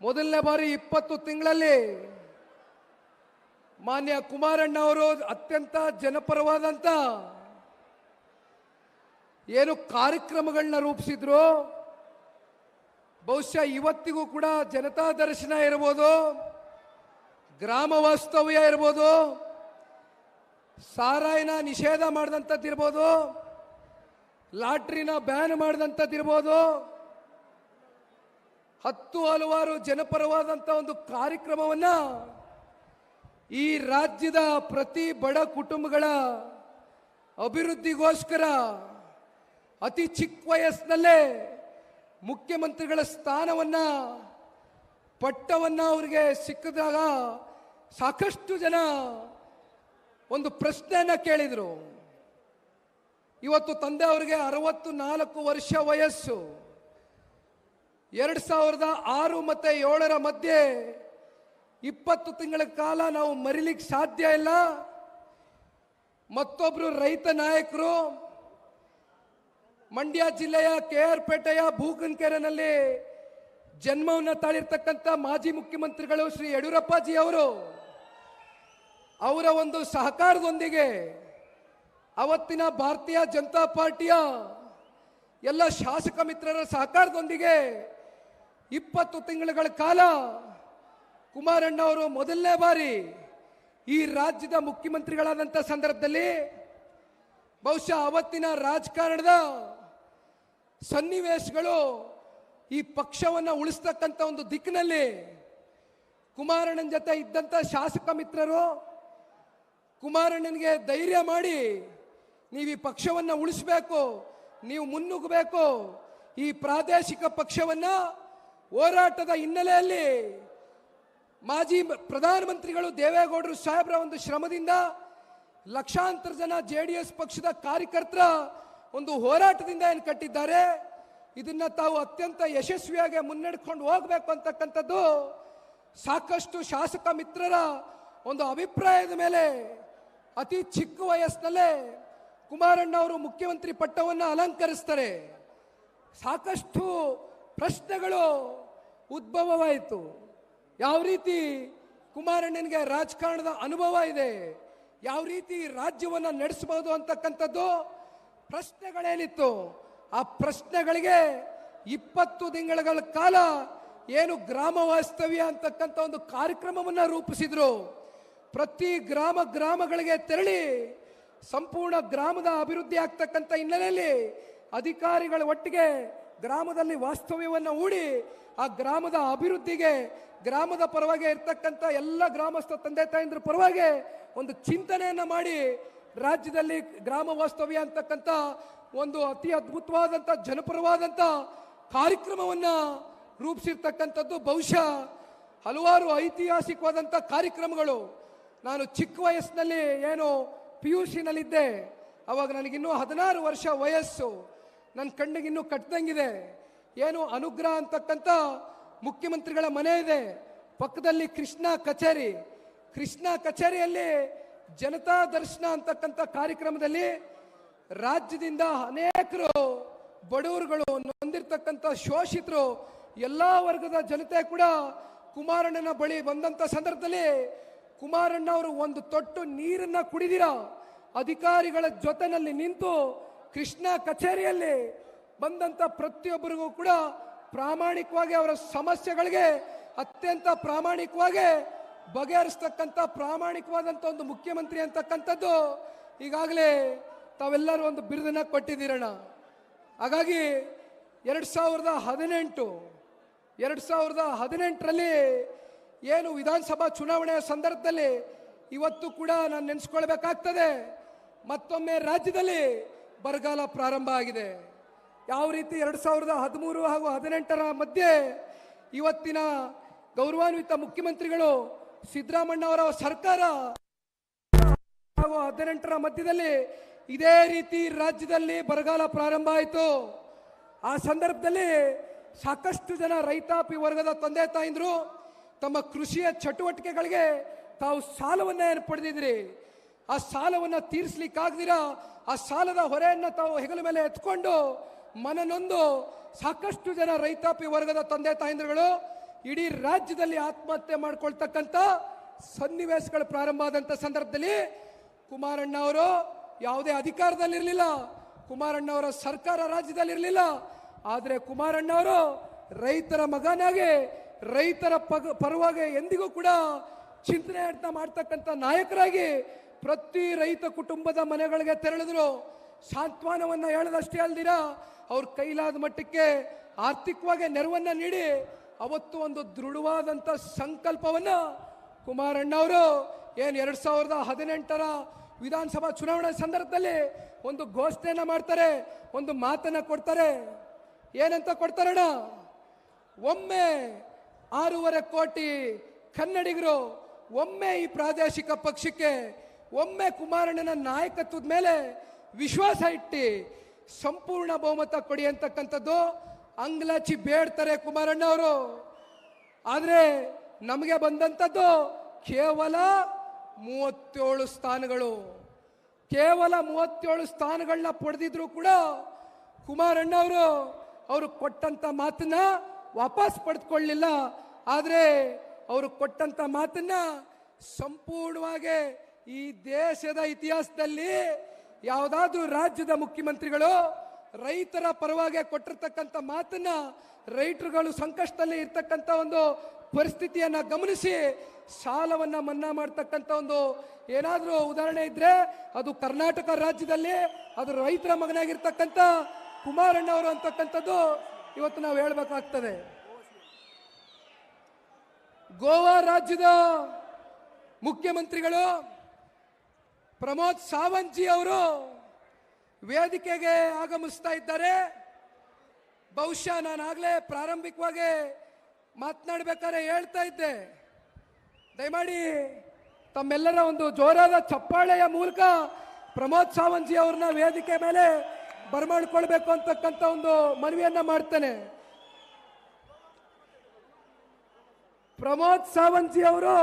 ಮೊದಲನೇ ಬಾರಿ 20 ತಿಂಗಳಲ್ಲಿ ಮಾನ್ಯ ಕುಮಾರಣ್ಣ ಅವರು ಅತ್ಯಂತ ಜನಪರವಾದಂತ ಏನು ಕಾರ್ಯಕ್ರಮಗಳನ್ನ ರೂಪಿಸಿದ್ರು. ಬಹುಶಃ ಇವತ್ತಿಗೂ ಕೂಡ ಜನತಾ ದರ್ಶನ ಇರಬಹುದು, ಗ್ರಾಮ ವಾಸ್ತವ್ಯ ಇರ್ಬೋದು, ಸಾರಾಯಿನ ನಿಷೇಧ ಮಾಡಿದಂಥದ್ದಿರ್ಬೋದು, ಲಾಟ್ರಿನ ಬ್ಯಾನ್ ಮಾಡಿದಂಥದ್ದಿರ್ಬೋದು, ಹಲವಾರು ಜನಪರವಾದಂಥ ಒಂದು ಕಾರ್ಯಕ್ರಮವನ್ನ ಈ ರಾಜ್ಯದ ಪ್ರತಿ ಬಡ ಕುಟುಂಬಗಳ ಅಭಿವೃದ್ಧಿಗೋಸ್ಕರ ಅತಿ ಚಿಕ್ಕ ವಯಸ್ಸಿನಲ್ಲೇ ಮುಖ್ಯಮಂತ್ರಿಗಳ ಸ್ಥಾನವನ್ನ ಪಟ್ಟವನ್ನ ಅವರಿಗೆ ಸಿಕ್ಕಿದಾಗ ಸಾಕಷ್ಟು ಜನ ಒಂದು ಪ್ರಶ್ನೆಯನ್ನ ಕೇಳಿದರು. ಇವತ್ತು ತಂದೆ ಅವರಿಗೆ 64 ವರ್ಷ ವಯಸ್ಸು. 2006 ಮತ್ತು 2007 ಮಧ್ಯೆ 20 ತಿಂಗಳ ಕಾಲ ನಾವು ಮರಿಲಿಕ್ಕೆ ಸಾಧ್ಯ ಇಲ್ಲ. ಮತ್ತೊಬ್ರು ರೈತ ನಾಯಕರು ಮಂಡ್ಯ ಜಿಲ್ಲೆಯ KR ಪೇಟೆಯ ಬೂಕನಕೆರೆನಲ್ಲಿ ಜನ್ಮವನ್ನು ತಾಳಿರ್ತಕ್ಕಂಥ ಮಾಜಿ ಮುಖ್ಯಮಂತ್ರಿಗಳು ಶ್ರೀ ಯಡಿಯೂರಪ್ಪಾಜಿ ಅವರು, ಅವರ ಒಂದು ಸಹಕಾರದೊಂದಿಗೆ ಅವತ್ತಿನ ಭಾರತೀಯ ಜನತಾ ಪಾರ್ಟಿಯ ಎಲ್ಲ ಶಾಸಕ ಮಿತ್ರರ ಸಹಕಾರದೊಂದಿಗೆ 20 ತಿಂಗಳ ಕಾಲ ಕುಮಾರಣ್ಣ ಅವರು ಮೊದಲನೇ ಬಾರಿ ಈ ರಾಜ್ಯದ ಮುಖ್ಯಮಂತ್ರಿಗಳಾದಂಥ ಸಂದರ್ಭದಲ್ಲಿ ಬಹುಶಃ ಅವತ್ತಿನ ರಾಜಕಾರಣದ ಸನ್ನಿವೇಶಗಳು ಈ ಪಕ್ಷವನ್ನು ಉಳಿಸ್ತಕ್ಕಂಥ ಒಂದು ದಿಕ್ಕಿನಲ್ಲಿ ಕುಮಾರಣ್ಣನ ಜೊತೆ ಇದ್ದಂಥ ಶಾಸಕ ಮಿತ್ರರು ಕುಮಾರಣ್ಣನಿಗೆ ಧೈರ್ಯ ಮಾಡಿ, ನೀವು ಈ ಪಕ್ಷವನ್ನು ಉಳಿಸಬೇಕು, ನೀವು ಮುನ್ನುಗ್ಗಬೇಕು, ಈ ಪ್ರಾದೇಶಿಕ ಪಕ್ಷವನ್ನ ಹೋರಾಟದ ಹಿನ್ನೆಲೆಯಲ್ಲಿ ಮಾಜಿ ಪ್ರಧಾನಮಂತ್ರಿಗಳು ದೇವೇಗೌಡರು ಸಾಹೇಬ್ರ ಒಂದು ಶ್ರಮದಿಂದ ಲಕ್ಷಾಂತರ ಜನ JDS ಪಕ್ಷದ ಕಾರ್ಯಕರ್ತರ ಒಂದು ಹೋರಾಟದಿಂದ ಏನು ಕಟ್ಟಿದ್ದಾರೆ, ಇದನ್ನ ತಾವು ಅತ್ಯಂತ ಯಶಸ್ವಿಯಾಗಿ ಮುನ್ನಡೆಕೊಂಡು ಹೋಗಬೇಕು ಅಂತಕ್ಕಂಥದ್ದು ಸಾಕಷ್ಟು ಶಾಸಕ ಮಿತ್ರರ ಒಂದು ಅಭಿಪ್ರಾಯದ ಮೇಲೆ ಅತಿ ಚಿಕ್ಕ ವಯಸ್ಸಿನಲ್ಲೇ ಕುಮಾರಣ್ಣ ಅವರು ಮುಖ್ಯಮಂತ್ರಿ ಪಟ್ಟವನ್ನು ಅಲಂಕರಿಸ್ತಾರೆ. ಸಾಕಷ್ಟು ಪ್ರಶ್ನೆಗಳು ಉದ್ಭವವಾಯಿತು. ಯಾವ ರೀತಿ ಕುಮಾರಣ್ಣನಿಗೆ ರಾಜಕಾರಣದ ಅನುಭವ ಇದೆ, ಯಾವ ರೀತಿ ರಾಜ್ಯವನ್ನು ನಡೆಸಬಹುದು ಅಂತಕ್ಕಂಥದ್ದು ಪ್ರಶ್ನೆಗಳೇನಿತ್ತು. ಆ ಪ್ರಶ್ನೆಗಳಿಗೆ 20 ತಿಂಗಳ ಕಾಲ ಏನು ಗ್ರಾಮ ವಾಸ್ತವ್ಯ ಅಂತಕ್ಕಂಥ ಒಂದು ಕಾರ್ಯಕ್ರಮವನ್ನು ರೂಪಿಸಿದ್ರು. ಪ್ರತಿ ಗ್ರಾಮಗಳಿಗೆ ತೆರಳಿ ಸಂಪೂರ್ಣ ಗ್ರಾಮದ ಅಭಿವೃದ್ಧಿ ಆಗ್ತಕ್ಕಂಥ ಹಿನ್ನೆಲೆಯಲ್ಲಿ ಅಧಿಕಾರಿಗಳ ಒಟ್ಟಿಗೆ ಗ್ರಾಮದಲ್ಲಿ ವಾಸ್ತವ್ಯವನ್ನು ಹೂಡಿ ಆ ಗ್ರಾಮದ ಅಭಿವೃದ್ಧಿಗೆ, ಗ್ರಾಮದ ಪರವಾಗಿ ಇರ್ತಕ್ಕಂಥ ಎಲ್ಲ ಗ್ರಾಮಸ್ಥ ತಂದೆ ತಾಯಂದ್ರ ಪರವಾಗಿ ಒಂದು ಚಿಂತನೆಯನ್ನ ಮಾಡಿ ರಾಜ್ಯದಲ್ಲಿ ಗ್ರಾಮ ವಾಸ್ತವ್ಯ ಅಂತಕ್ಕಂಥ ಒಂದು ಅತಿ ಅದ್ಭುತವಾದಂಥ ಜನಪರವಾದಂಥ ಕಾರ್ಯಕ್ರಮವನ್ನ ರೂಪಿಸಿರ್ತಕ್ಕಂಥದ್ದು ಬಹುಶಃ ಹಲವಾರು ಐತಿಹಾಸಿಕವಾದಂಥ ಕಾರ್ಯಕ್ರಮಗಳು. ನಾನು ಚಿಕ್ಕ ವಯಸ್ಸಿನಲ್ಲಿ ಏನು PUC ನಲ್ಲಿದ್ದೆ, ಅವಾಗ ನನಗಿನ್ನೂ 16 ವರ್ಷ ವಯಸ್ಸು. ನನ್ನ ಕಣ್ಣಿಗಿನ್ನೂ ಕಟ್ಟದಂಗಿದೆ. ಏನು ಅನುಗ್ರಹ ಅಂತಕ್ಕಂಥ ಮುಖ್ಯಮಂತ್ರಿಗಳ ಮನೆ ಇದೆ, ಪಕ್ಕದಲ್ಲಿ ಕೃಷ್ಣ ಕಚೇರಿಯಲ್ಲಿ ಜನತಾ ದರ್ಶನ ಅಂತಕ್ಕಂಥ ಕಾರ್ಯಕ್ರಮದಲ್ಲಿ ರಾಜ್ಯದಿಂದ ಅನೇಕರು ಬಡವರುಗಳು, ನೊಂದಿರ್ತಕ್ಕಂಥ ಶೋಷಿತರು, ಎಲ್ಲ ವರ್ಗದ ಜನತೆ ಕೂಡ ಕುಮಾರಣ್ಣನ ಬಳಿ ಬಂದಂಥ ಸಂದರ್ಭದಲ್ಲಿ ಕುಮಾರಣ್ಣ ಅವರು ಒಂದು ತೊಟ್ಟು ನೀರನ್ನ ಕುಡಿದಿರ ಅಧಿಕಾರಿಗಳ ಜೊತೆನಲ್ಲಿ ನಿಂತು ಕೃಷ್ಣ ಕಚೇರಿಯಲ್ಲಿ ಬಂದಂಥ ಪ್ರತಿಯೊಬ್ಬರಿಗೂ ಕೂಡ ಪ್ರಾಮಾಣಿಕವಾಗಿ ಅವರ ಸಮಸ್ಯೆಗಳಿಗೆ ಅತ್ಯಂತ ಪ್ರಾಮಾಣಿಕವಾಗಿ ಬಗೆಹರಿಸ್ತಕ್ಕಂಥ ಪ್ರಾಮಾಣಿಕವಾದಂಥ ಒಂದು ಮುಖ್ಯಮಂತ್ರಿ ಅಂತಕ್ಕಂಥದ್ದು ಈಗಾಗಲೇ ತಾವೆಲ್ಲರೂ ಒಂದು ಬಿರುದನ್ನ ಕೊಟ್ಟಿದ್ದೀರಣ್ಣ. ಹಾಗಾಗಿ 2018ರಲ್ಲಿ ಏನು ವಿಧಾನಸಭಾ ಚುನಾವಣೆಯ ಸಂದರ್ಭದಲ್ಲಿ ಇವತ್ತು ಕೂಡ ನಾನು ನೆನೆಸ್ಕೊಳ್ಬೇಕಾಗ್ತದೆ, ಮತ್ತೊಮ್ಮೆ ರಾಜ್ಯದಲ್ಲಿ ಬರಗಾಲ ಪ್ರಾರಂಭ ಆಗಿದೆ. ಯಾವ ರೀತಿ 2013 ಹಾಗೂ 2018ರ ಮಧ್ಯೆ ಇವತ್ತಿನ ಗೌರವಾನ್ವಿತ ಮುಖ್ಯಮಂತ್ರಿಗಳು ಸಿದ್ದರಾಮಣ್ಣ ಅವರ ಸರ್ಕಾರ ಹಾಗೂ 2018ರ ಮಧ್ಯದಲ್ಲಿ ಇದೇ ರೀತಿ ರಾಜ್ಯದಲ್ಲಿ ಬರಗಾಲ ಪ್ರಾರಂಭ ಆಯಿತು. ಆ ಸಂದರ್ಭದಲ್ಲಿ ಸಾಕಷ್ಟು ಜನ ರೈತಾಪಿ ವರ್ಗದ ತಂದೆ ತಾಯಿಂದ್ರು ತಮ್ಮ ಕೃಷಿಯ ಚಟುವಟಿಕೆಗಳಿಗೆ ತಾವು ಸಾಲವನ್ನ ಏನು ಪಡೆದಿದ್ರಿ, ಆ ಸಾಲವನ್ನ ತೀರಿಸಲಿಕ್ಕಾಗದಿರ ಆ ಸಾಲದ ಹೊರೆಯನ್ನು ತಾವು ಹೆಗಲ ಮೇಲೆ ಎತ್ಕೊಂಡು ಮನನೊಂದು ಸಾಕಷ್ಟು ಜನ ರೈತಾಪಿ ವರ್ಗದ ತಂದೆ ತಾಯಿಂದ್ರುಗಳು ಇಡೀ ರಾಜ್ಯದಲ್ಲಿ ಆತ್ಮಹತ್ಯೆ ಮಾಡ್ಕೊಳ್ತಕ್ಕಂಥ ಸನ್ನಿವೇಶಗಳು ಪ್ರಾರಂಭ ಆದಂಥ ಸಂದರ್ಭದಲ್ಲಿ ಕುಮಾರಣ್ಣ ಅವರು ಯಾವುದೇ ಅಧಿಕಾರದಲ್ಲಿರಲಿಲ್ಲ, ಕುಮಾರಣ್ಣ ಅವರ ಸರ್ಕಾರ ರಾಜ್ಯದಲ್ಲಿರಲಿಲ್ಲ. ಆದರೆ ಕುಮಾರಣ್ಣ ಅವರು ರೈತರ ಮಗನಾಗಿ ರೈತರ ಪರವಾಗಿ ಎಂದಿಗೂ ಕೂಡ ಚಿಂತನೆ ಮಾಡ್ತಕ್ಕಂಥ ನಾಯಕರಾಗಿ ಪ್ರತಿ ರೈತ ಕುಟುಂಬದ ಮನೆಗಳಿಗೆ ತೆರಳಿದ್ರು. ಸಾಂತ್ವನವನ್ನು ಹೇಳದಷ್ಟೇ ಅಲ್ದಿರ ಅವ್ರ ಕೈಲಾದ ಮಟ್ಟಕ್ಕೆ ಆರ್ಥಿಕವಾಗಿ ನೆರವನ್ನ ನೀಡಿ ಅವತ್ತು ಒಂದು ದೃಢವಾದಂಥ ಸಂಕಲ್ಪವನ್ನ ಕುಮಾರಣ್ಣ ಅವರು ಏನು 2018ರ ವಿಧಾನಸಭಾ ಚುನಾವಣೆ ಸಂದರ್ಭದಲ್ಲಿ ಒಂದು ಘೋಷಣೆಯನ್ನ ಮಾಡ್ತಾರೆ, ಒಂದು ಮಾತನ್ನ ಕೊಡ್ತಾರೆ. ಏನಂತ ಕೊಡ್ತಾರಣ್ಣ? ಒಮ್ಮೆ 6.5 ಕೋಟಿ ಕನ್ನಡಿಗರು ಒಮ್ಮೆ ಈ ಪ್ರಾದೇಶಿಕ ಪಕ್ಷಕ್ಕೆ ಒಮ್ಮೆ ಕುಮಾರಣ್ಣನ ನಾಯಕತ್ವದ ಮೇಲೆ ವಿಶ್ವಾಸ ಇಟ್ಟು ಸಂಪೂರ್ಣ ಬಹುಮತ ಕೊಡಿ ಅಂತಕ್ಕಂಥದ್ದು ಅಂಗ್ಲಾಚಿ ಬೇಡ್ತಾರೆ ಕುಮಾರಣ್ಣ ಅವರು. ಆದರೆ ನಮಗೆ ಬಂದಂಥದ್ದು ಕೇವಲ 37 ಸ್ಥಾನಗಳು. ಕೇವಲ 37 ಸ್ಥಾನಗಳನ್ನ ಪಡೆದಿದ್ರು ಕೂಡ ಕುಮಾರಣ್ಣ ಅವರು ಕೊಟ್ಟಂತ ಮಾತನ್ನ ವಾಪಸ್ ಪಡೆದುಕೊಳ್ಳಲಿಲ್ಲ. ಆದರೆ ಅವರು ಕೊಟ್ಟಂತ ಮಾತನ್ನ ಸಂಪೂರ್ಣವಾಗಿ ಈ ದೇಶದ ಇತಿಹಾಸದಲ್ಲಿ ಯಾವುದಾದ್ರೂ ರಾಜ್ಯದ ಮುಖ್ಯಮಂತ್ರಿಗಳು ರೈತರ ಪರವಾಗಿ ಕೊಟ್ಟಿರ್ತಕ್ಕಂಥ ಮಾತನ್ನ, ರೈತರುಗಳು ಸಂಕಷ್ಟದಲ್ಲಿ ಇರ್ತಕ್ಕಂಥ ಒಂದು ಪರಿಸ್ಥಿತಿಯನ್ನ ಗಮನಿಸಿ ಸಾಲವನ್ನ ಮನ್ನಾ ಮಾಡ್ತಕ್ಕಂಥ ಒಂದು ಏನಾದರೂ ಉದಾಹರಣೆ ಇದ್ರೆ ಅದು ಕರ್ನಾಟಕ ರಾಜ್ಯದಲ್ಲಿ ಅದು ರೈತರ ಮಗನಾಗಿರ್ತಕ್ಕಂಥ ಕುಮಾರಣ್ಣ ಅವರು ಅಂತಕ್ಕಂಥದ್ದು ಇವತ್ತು ನಾವು ಹೇಳಬೇಕಾಗ್ತದೆ. ಗೋವಾ ರಾಜ್ಯದ ಮುಖ್ಯಮಂತ್ರಿಗಳು ಪ್ರಮೋದ್ ಸಾವಂತ್ ಜಿ ಅವರು ವೇದಿಕೆಗೆ ಆಗಮಿಸ್ತಾ ಇದ್ದಾರೆ. ಬಹುಶಃ ನಾನಾಗಲೇ ಪ್ರಾರಂಭಿಕವಾಗಿ ಮಾತನಾಡಬೇಕಾದ್ರೆ ಹೇಳ್ತಾ ಇದ್ದೆ, ದಯಮಾಡಿ ತಮ್ಮೆಲ್ಲರ ಒಂದು ಜೋರಾದ ಚಪ್ಪಾಳೆಯ ಮೂಲಕ ಪ್ರಮೋದ್ ಸಾವಂತ್ ಜಿ ಅವ್ರನ್ನ ವೇದಿಕೆ ಮೇಲೆ ಬರಮಾಡ್ಕೊಳ್ಬೇಕು ಅಂತಕ್ಕಂಥ ಒಂದು ಮನವಿಯನ್ನ ಮಾಡ್ತೇನೆ. ಪ್ರಮೋದ್ ಸಾವಂತ್ ಜಿ ಅವರು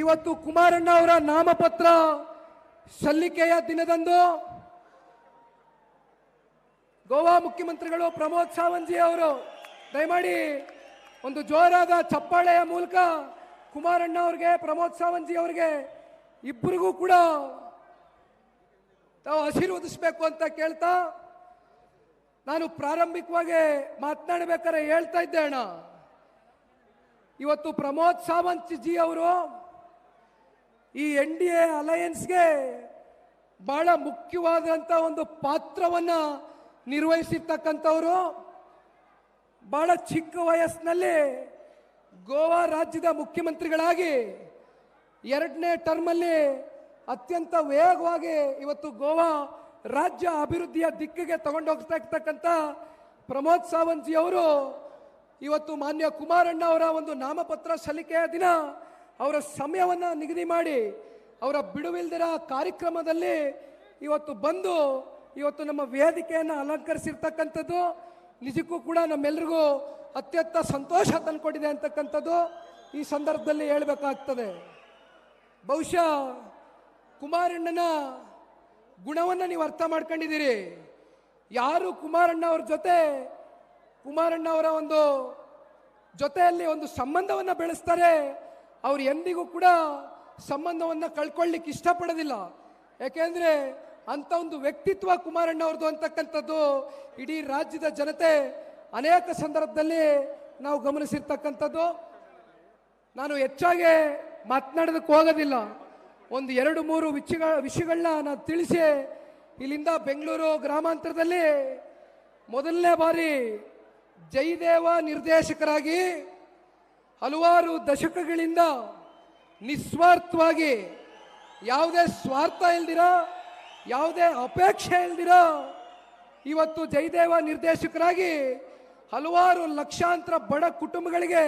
ಇವತ್ತು ಕುಮಾರಣ್ಣ ಅವರ ನಾಮಪತ್ರ ಸಲ್ಲಿಕೆಯ ದಿನದಂದು ಗೋವಾ ಮುಖ್ಯಮಂತ್ರಿಗಳು ಪ್ರಮೋದ್ ಸಾವಂತ್ ಜಿ ಅವರು ದಯಮಾಡಿ ಒಂದು ಜೋರಾದ ಚಪ್ಪಾಳೆಯ ಮೂಲಕ ಕುಮಾರಣ್ಣ ಅವರಿಗೆ, ಪ್ರಮೋದ್ ಸಾವಂತ್ ಜಿ ಅವರಿಗೆ ಇಬ್ಬರಿಗೂ ಕೂಡ ತಾವು ಆಶೀರ್ವದಿಸಬೇಕು ಅಂತ ಕೇಳ್ತಾ ನಾನು ಪ್ರಾರಂಭಿಕವಾಗಿ ಮಾತನಾಡಬೇಕಾದ್ರೆ ಹೇಳ್ತಾ ಇದ್ದೆ ಅಣ್ಣ, ಇವತ್ತು ಪ್ರಮೋದ್ ಸಾವಂತ್ ಜಿ ಅವರು ಈ NDA ಅಲಯನ್ಸ್ಗೆ ಬಹಳ ಮುಖ್ಯವಾದಂಥ ಒಂದು ಪಾತ್ರವನ್ನ ನಿರ್ವಹಿಸಿರ್ತಕ್ಕಂಥವರು. ಬಹಳ ಚಿಕ್ಕ ವಯಸ್ಸಿನಲ್ಲಿ ಗೋವಾ ರಾಜ್ಯದ ಮುಖ್ಯಮಂತ್ರಿಗಳಾಗಿ 2ನೇ ಟರ್ಮಲ್ಲಿ ಅತ್ಯಂತ ವೇಗವಾಗಿ ಇವತ್ತು ಗೋವಾ ರಾಜ್ಯ ಅಭಿವೃದ್ಧಿಯ ದಿಕ್ಕಿಗೆ ತಗೊಂಡೋಗ್ತಾ ಇರ್ತಕ್ಕಂಥ ಪ್ರಮೋದ್ ಸಾವಂತ್ ಜಿ ಅವರು ಇವತ್ತು ಮಾನ್ಯ ಕುಮಾರಣ್ಣ ಅವರ ಒಂದು ನಾಮಪತ್ರ ಸಲ್ಲಿಕೆಯ ದಿನ ಅವರ ಸಮಯವನ್ನು ನಿಗದಿ ಮಾಡಿ ಅವರ ಬಿಡುವಿಲ್ದಿರ ಕಾರ್ಯಕ್ರಮದಲ್ಲಿ ಇವತ್ತು ಬಂದು ಇವತ್ತು ನಮ್ಮ ವೇದಿಕೆಯನ್ನು ಅಲಂಕರಿಸಿರ್ತಕ್ಕಂಥದ್ದು ನಿಜಕ್ಕೂ ಕೂಡ ನಮ್ಮೆಲ್ಲರಿಗೂ ಅತ್ಯಂತ ಸಂತೋಷ ತಂದುಕೊಟ್ಟಿದೆ ಅಂತಕ್ಕಂಥದ್ದು ಈ ಸಂದರ್ಭದಲ್ಲಿ ಹೇಳಬೇಕಾಗ್ತದೆ. ಬಹುಶಃ ಕುಮಾರಣ್ಣನ ಗುಣವನ್ನು ನೀವು ಅರ್ಥ ಮಾಡ್ಕೊಂಡಿದ್ದೀರಿ. ಯಾರು ಕುಮಾರಣ್ಣ ಅವ್ರ ಜೊತೆ, ಕುಮಾರಣ್ಣ ಅವರ ಒಂದು ಜೊತೆಯಲ್ಲಿ ಒಂದು ಸಂಬಂಧವನ್ನು ಬೆಳೆಸ್ತಾರೆ, ಅವ್ರು ಎಂದಿಗೂ ಕೂಡ ಸಂಬಂಧವನ್ನು ಕಳ್ಕೊಳ್ಳಿಕ್ಕೆ ಇಷ್ಟಪಡೋದಿಲ್ಲ. ಯಾಕೆಂದ್ರೆ ಅಂತ ಒಂದು ವ್ಯಕ್ತಿತ್ವ ಕುಮಾರಣ್ಣ ಅವ್ರದ್ದು ಅಂತಕ್ಕಂಥದ್ದು ಇಡೀ ರಾಜ್ಯದ ಜನತೆ ಅನೇಕ ಸಂದರ್ಭದಲ್ಲಿ ನಾವು ಗಮನಿಸಿರ್ತಕ್ಕಂಥದ್ದು. ನಾನು ಹೆಚ್ಚಾಗಿ ಮಾತನಾಡೋದಕ್ಕೆ ಹೋಗೋದಿಲ್ಲ. ಒಂದು 2-3 ವಿಷಯಗಳನ್ನ ನಾನು ತಿಳಿಸಿ ಇಲ್ಲಿಂದ ಬೆಂಗಳೂರು ಗ್ರಾಮಾಂತರದಲ್ಲಿ ಮೊದಲನೇ ಬಾರಿ ಜಯದೇವ ನಿರ್ದೇಶಕರಾಗಿ ಹಲವಾರು ದಶಕಗಳಿಂದ ನಿಸ್ವಾರ್ಥವಾಗಿ ಯಾವುದೇ ಸ್ವಾರ್ಥ ಇಲ್ದಿರ, ಯಾವುದೇ ಅಪೇಕ್ಷೆ ಇಲ್ದಿರ ಇವತ್ತು ಜಯದೇವ ನಿರ್ದೇಶಕರಾಗಿ ಹಲವಾರು ಲಕ್ಷಾಂತರ ಬಡ ಕುಟುಂಬಗಳಿಗೆ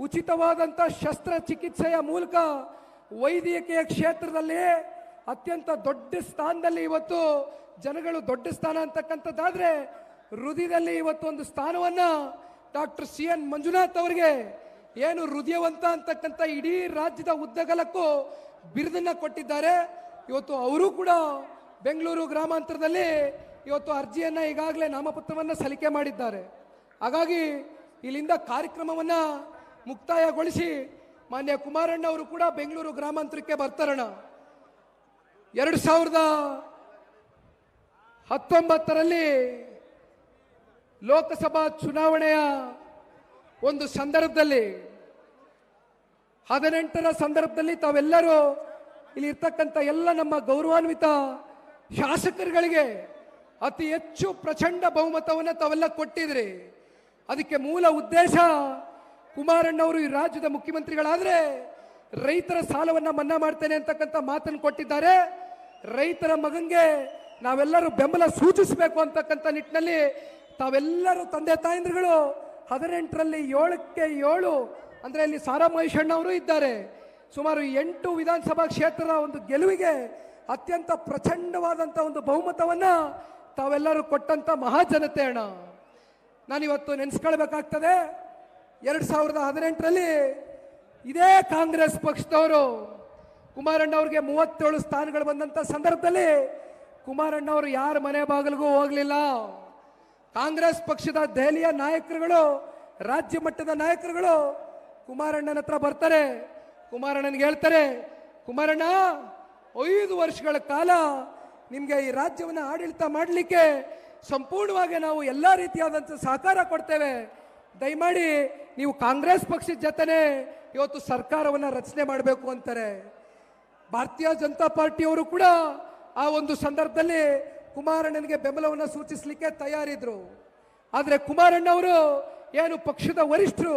ಉಚಿತವಾದಂಥ ಶಸ್ತ್ರಚಿಕಿತ್ಸೆಯ ಮೂಲಕ ವೈದ್ಯಕೀಯ ಕ್ಷೇತ್ರದಲ್ಲಿ ಅತ್ಯಂತ ದೊಡ್ಡ ಸ್ಥಾನದಲ್ಲಿ ಇವತ್ತು ಜನಗಳು ದೊಡ್ಡ ಸ್ಥಾನ ಅಂತಕ್ಕಂಥದ್ದಾದ್ರೆ ಹೃದಯದಲ್ಲಿ ಇವತ್ತು ಒಂದು ಸ್ಥಾನವನ್ನ ಡಾಕ್ಟರ್ CN ಮಂಜುನಾಥ್ ಅವರಿಗೆ ಏನು ಹೃದಯವಂತ ಅಂತಕ್ಕಂಥ ಇಡೀ ರಾಜ್ಯದ ಉದ್ದಗಲಕ್ಕೂ ಬಿರುದನ್ನ ಕೊಟ್ಟಿದ್ದಾರೆ. ಇವತ್ತು ಅವರು ಕೂಡ ಬೆಂಗಳೂರು ಗ್ರಾಮಾಂತರದಲ್ಲಿ ಇವತ್ತು ಅರ್ಜಿಯನ್ನ ಈಗಾಗಲೇ ನಾಮಪತ್ರವನ್ನು ಸಲ್ಲಿಕೆ ಮಾಡಿದ್ದಾರೆ. ಹಾಗಾಗಿ ಇಲ್ಲಿಂದ ಕಾರ್ಯಕ್ರಮವನ್ನ ಮುಕ್ತಾಯಗೊಳಿಸಿ ಮಾನ್ಯ ಕುಮಾರಣ್ಣ ಅವರು ಕೂಡ ಬೆಂಗಳೂರು ಗ್ರಾಮಾಂತರಕ್ಕೆ ಬರ್ತಾರಣ. 2019ರಲ್ಲಿ ಲೋಕಸಭಾ ಚುನಾವಣೆಯ ಒಂದು ಸಂದರ್ಭದಲ್ಲಿ 18ರ ಸಂದರ್ಭದಲ್ಲಿ ತಾವೆಲ್ಲರೂ ಇಲ್ಲಿ ಇರ್ತಕ್ಕಂಥ ಎಲ್ಲ ನಮ್ಮ ಗೌರವಾನ್ವಿತ ಶಾಸಕರುಗಳಿಗೆ ಅತಿ ಹೆಚ್ಚು ಪ್ರಚಂಡ ಬಹುಮತವನ್ನು ತಾವೆಲ್ಲ ಕೊಟ್ಟಿದ್ರಿ. ಅದಕ್ಕೆ ಮೂಲ ಉದ್ದೇಶ ಕುಮಾರಣ್ಣವರು ಈ ರಾಜ್ಯದ ಮುಖ್ಯಮಂತ್ರಿಗಳಾದ್ರೆ ರೈತರ ಸಾಲವನ್ನ ಮನ್ನಾ ಮಾಡ್ತೇನೆ ಅಂತಕ್ಕಂಥ ಮಾತನ್ನು ಕೊಟ್ಟಿದ್ದಾರೆ. ರೈತರ ಮಗಂಗೆ ನಾವೆಲ್ಲರೂ ಬೆಂಬಲ ಸೂಚಿಸಬೇಕು ಅಂತಕ್ಕಂಥ ನಿಟ್ಟಿನಲ್ಲಿ ತಾವೆಲ್ಲರೂ ತಂದೆ ತಾಯಂದ್ರುಗಳು 18ರಲ್ಲಿ 7ಕ್ಕೆ 7 ಅಂದ್ರೆ ಇಲ್ಲಿ ಸಾರಾ ಮಹೇಶಣ್ಣ ಅವರು ಇದ್ದಾರೆ. ಸುಮಾರು 8 ವಿಧಾನಸಭಾ ಕ್ಷೇತ್ರದ ಒಂದು ಗೆಲುವಿಗೆ ಅತ್ಯಂತ ಪ್ರಚಂಡವಾದಂಥ ಒಂದು ಬಹುಮತವನ್ನ ತಾವೆಲ್ಲರೂ ಕೊಟ್ಟಂತ ಮಹಾಜನತೆ ಅಣ್ಣ. ನಾನಿವತ್ತು ನೆನೆಸ್ಕೊಳ್ಬೇಕಾಗ್ತದೆ 2018ರಲ್ಲಿ ಇದೇ ಕಾಂಗ್ರೆಸ್ ಪಕ್ಷದವರು ಕುಮಾರಣ್ಣ ಅವ್ರಿಗೆ 37 ಸ್ಥಾನಗಳು ಬಂದಂತ ಸಂದರ್ಭದಲ್ಲಿ ಕುಮಾರಣ್ಣ ಅವರು ಯಾರ ಮನೆ ಬಾಗಿಲಿಗೂ ಹೋಗಲಿಲ್ಲ. ಕಾಂಗ್ರೆಸ್ ಪಕ್ಷದ ದೆಹಲಿಯ ನಾಯಕರುಗಳು, ರಾಜ್ಯ ಮಟ್ಟದ ನಾಯಕರುಗಳು ಕುಮಾರಣ್ಣನ ಹತ್ರ ಬರ್ತಾರೆ. ಕುಮಾರಣ್ಣನಿಗೆ ಹೇಳ್ತಾರೆ, ಕುಮಾರಣ್ಣ 5 ವರ್ಷಗಳ ಕಾಲ ನಿಮಗೆ ಈ ರಾಜ್ಯವನ್ನು ಆಡಳಿತ ಮಾಡಲಿಕ್ಕೆ ಸಂಪೂರ್ಣವಾಗಿ ನಾವು ಎಲ್ಲ ರೀತಿಯಾದಂಥ ಸಹಕಾರ ಕೊಡ್ತೇವೆ. ದಯಮಾಡಿ ನೀವು ಕಾಂಗ್ರೆಸ್ ಪಕ್ಷದ ಜೊತೆನೆ ಇವತ್ತು ಸರ್ಕಾರವನ್ನು ರಚನೆ ಮಾಡಬೇಕು ಅಂತಾರೆ. ಭಾರತೀಯ ಜನತಾ ಪಾರ್ಟಿಯವರು ಕೂಡ ಆ ಒಂದು ಸಂದರ್ಭದಲ್ಲಿ ಕುಮಾರಣ್ಣನಿಗೆ ಬೆಂಬಲವನ್ನು ಸೂಚಿಸಲಿಕ್ಕೆ ತಯಾರಿದ್ರು. ಆದರೆ ಕುಮಾರಣ್ಣ ಅವರು ಏನು ಪಕ್ಷದ ವರಿಷ್ಠರು